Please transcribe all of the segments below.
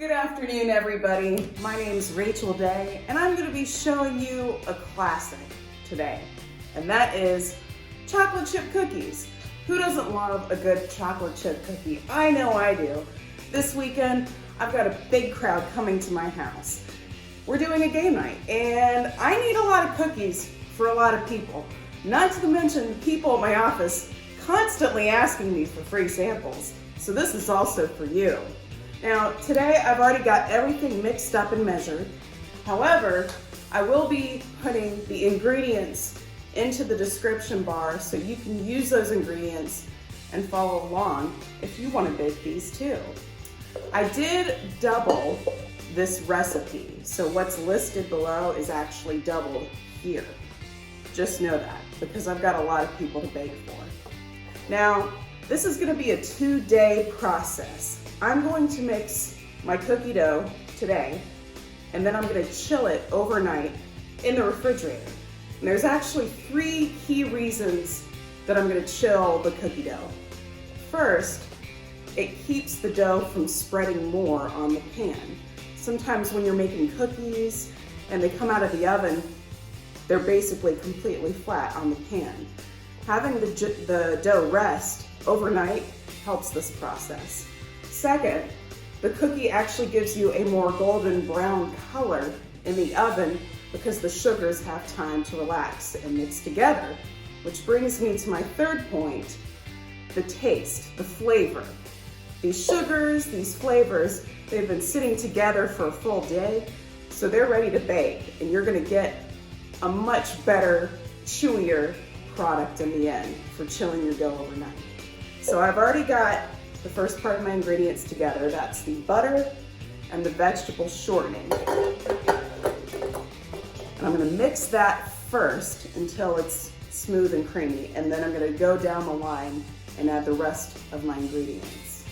Good afternoon, everybody. My name's Rachel Day, and I'm going to be showing you a classic today, and that is chocolate chip cookies. Who doesn't love a good chocolate chip cookie? I know I do. This weekend, I've got a big crowd coming to my house. We're doing a game night, and I need a lot of cookies for a lot of people. Not to mention people at my office constantly asking me for free samples. So this is also for you. Now, today I've already got everything mixed up and measured. However, I will be putting the ingredients into the description bar so you can use those ingredients and follow along if you want to bake these too. I did double this recipe, so what's listed below is actually doubled here. Just know that, because I've got a lot of people to bake for. Now, this is going to be a 2-day process. I'm going to mix my cookie dough today, and then I'm going to chill it overnight in the refrigerator. And there's actually 3 key reasons that I'm going to chill the cookie dough. First, it keeps the dough from spreading more on the pan. Sometimes when you're making cookies and they come out of the oven, they're basically completely flat on the pan. Having the dough rest overnight helps this process. Second, the cookie actually gives you a more golden brown color in the oven because the sugars have time to relax and mix together, which brings me to my third point, the taste, the flavor. These sugars, these flavors, they've been sitting together for a full day, so they're ready to bake, and you're gonna get a much better, chewier product in the end for chilling your dough overnight. So I've already got the first part of my ingredients together. That's the butter and the vegetable shortening. And I'm gonna mix that first until it's smooth and creamy, and then I'm gonna go down the line and add the rest of my ingredients.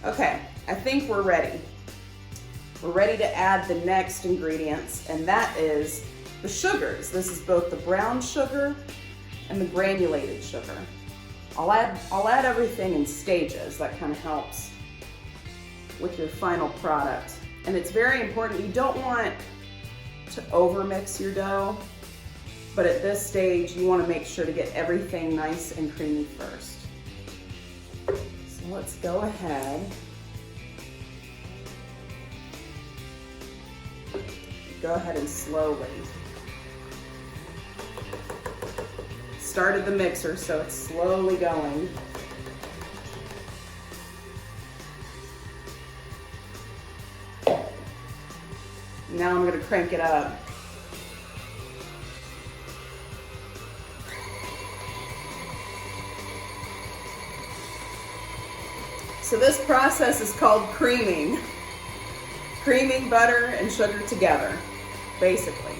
Okay, I think we're ready. We're ready to add the next ingredients, and that is the sugars. This is both the brown sugar and the granulated sugar. I'll add everything in stages. That kind of helps with your final product. And it's very important, you don't want to overmix your dough, but at this stage, you want to make sure to get everything nice and creamy first. So let's go ahead. Go ahead and slowly. Started the mixer, so it's slowly going. Now I'm going to crank it up. So this process is called creaming. Creaming butter and sugar together, basically.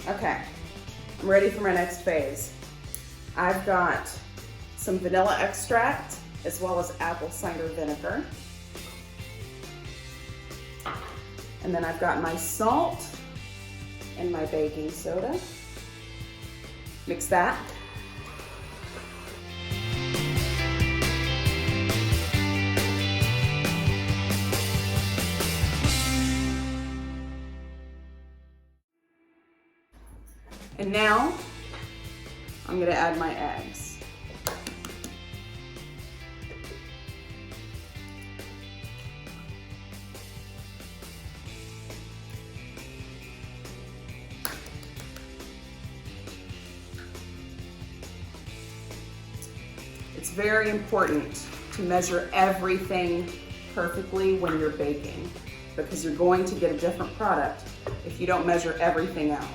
Okay, I'm ready for my next phase. I've got some vanilla extract as well as apple cider vinegar. And then I've got my salt and my baking soda. Mix that. And now I'm gonna add my eggs. It's very important to measure everything perfectly when you're baking, because you're going to get a different product if you don't measure everything out.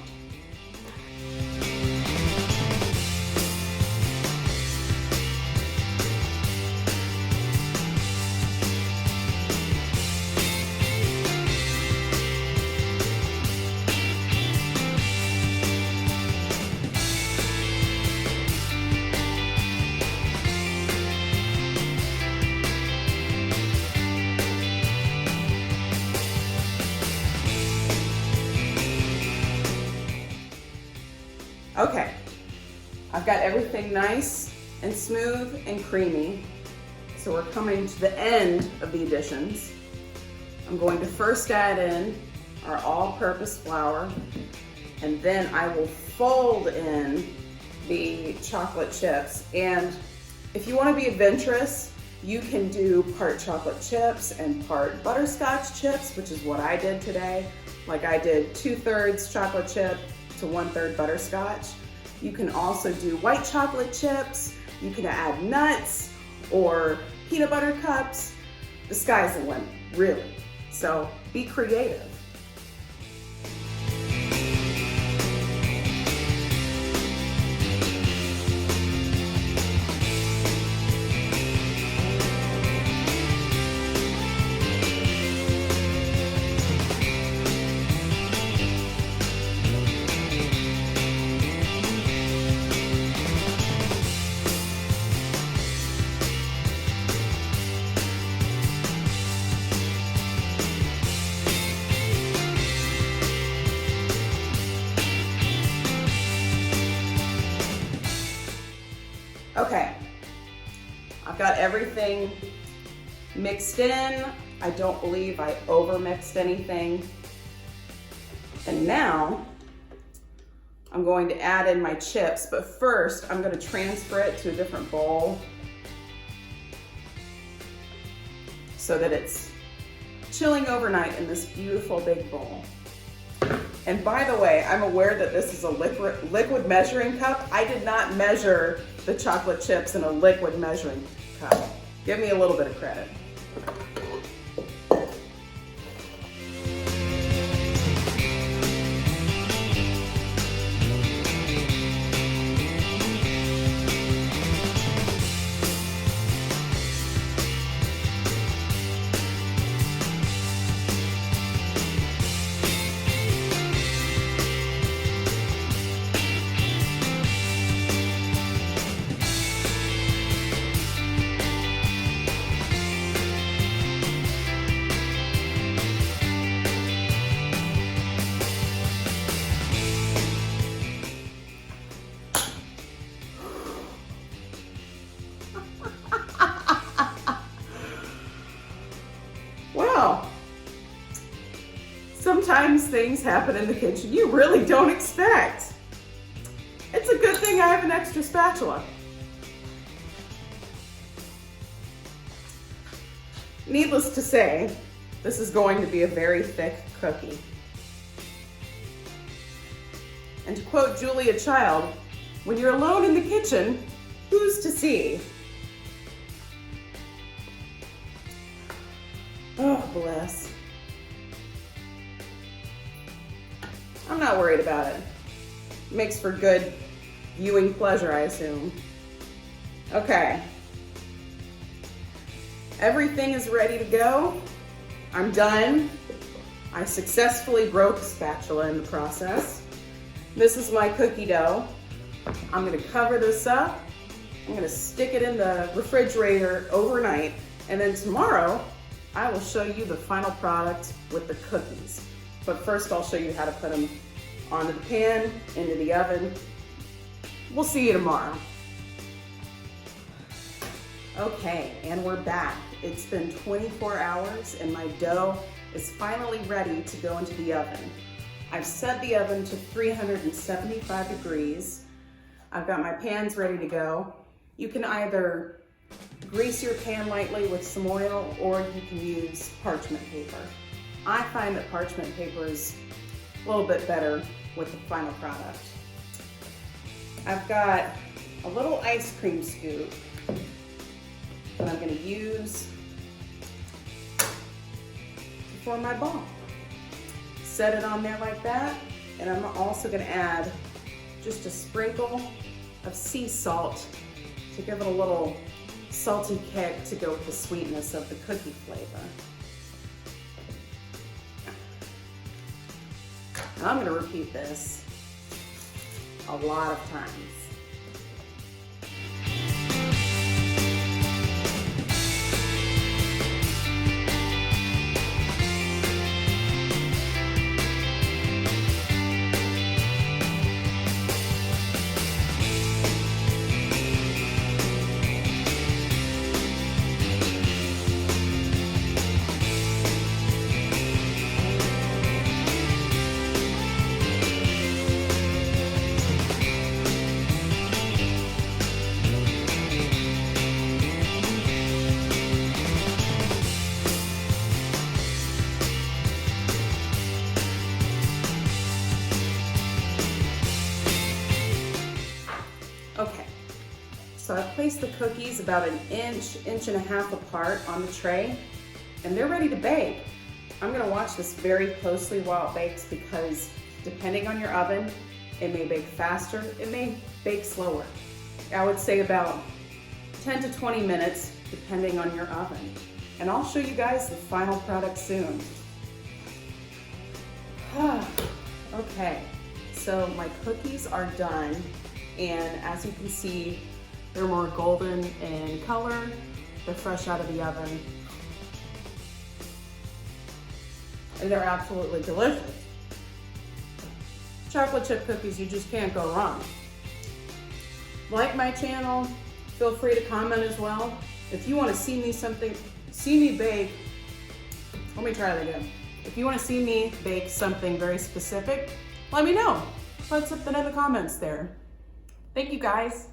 Okay, I've got everything nice and smooth and creamy. So we're coming to the end of the additions. I'm going to first add in our all-purpose flour, and then I will fold in the chocolate chips. And if you want to be adventurous, you can do part chocolate chips and part butterscotch chips, which is what I did today. Like I did 2/3 chocolate chip to 1/3 butterscotch. You can also do white chocolate chips. You can add nuts or peanut butter cups. The sky's the limit, really. So be creative. Okay, I've got everything mixed in. I don't believe I over-mixed anything. And now I'm going to add in my chips, but first I'm going to transfer it to a different bowl so that it's chilling overnight in this beautiful big bowl. And by the way, I'm aware that this is a liquid measuring cup. I did not measure the chocolate chips in a liquid measuring cup. Give me a little bit of credit. Sometimes things happen in the kitchen you really don't expect. It's a good thing I have an extra spatula. Needless to say, this is going to be a very thick cookie. And to quote Julia Child, when you're alone in the kitchen, who's to see? Oh, bless. I'm not worried about it. Makes for good viewing pleasure, I assume. Okay. Everything is ready to go. I'm done. I successfully broke a spatula in the process. This is my cookie dough. I'm gonna cover this up. I'm gonna stick it in the refrigerator overnight, and then tomorrow I will show you the final product with the cookies. But first I'll show you how to put them onto the pan, into the oven. We'll see you tomorrow. Okay, and we're back. It's been 24 hours and my dough is finally ready to go into the oven. I've set the oven to 375 degrees. I've got my pans ready to go. You can either grease your pan lightly with some oil, or you can use parchment paper. I find that parchment paper is a little bit better with the final product. I've got a little ice cream scoop that I'm going to use for my ball. Set it on there like that, and I'm also going to add just a sprinkle of sea salt to give it a little salty kick to go with the sweetness of the cookie flavor. And I'm going to repeat this a lot of times. Okay, so I've placed the cookies about an inch and a half apart on the tray, and they're ready to bake. I'm gonna watch this very closely while it bakes, because depending on your oven, it may bake faster, it may bake slower. I would say about 10 to 20 minutes, depending on your oven. And I'll show you guys the final product soon. Okay, so my cookies are done. And as you can see, they're more golden in color. They're fresh out of the oven. And they're absolutely delicious. Chocolate chip cookies, you just can't go wrong. Like my channel, feel free to comment as well. If you want to see me bake, let me try that again. If you want to see me bake something very specific, let me know. Put something in the comments there. Thank you guys.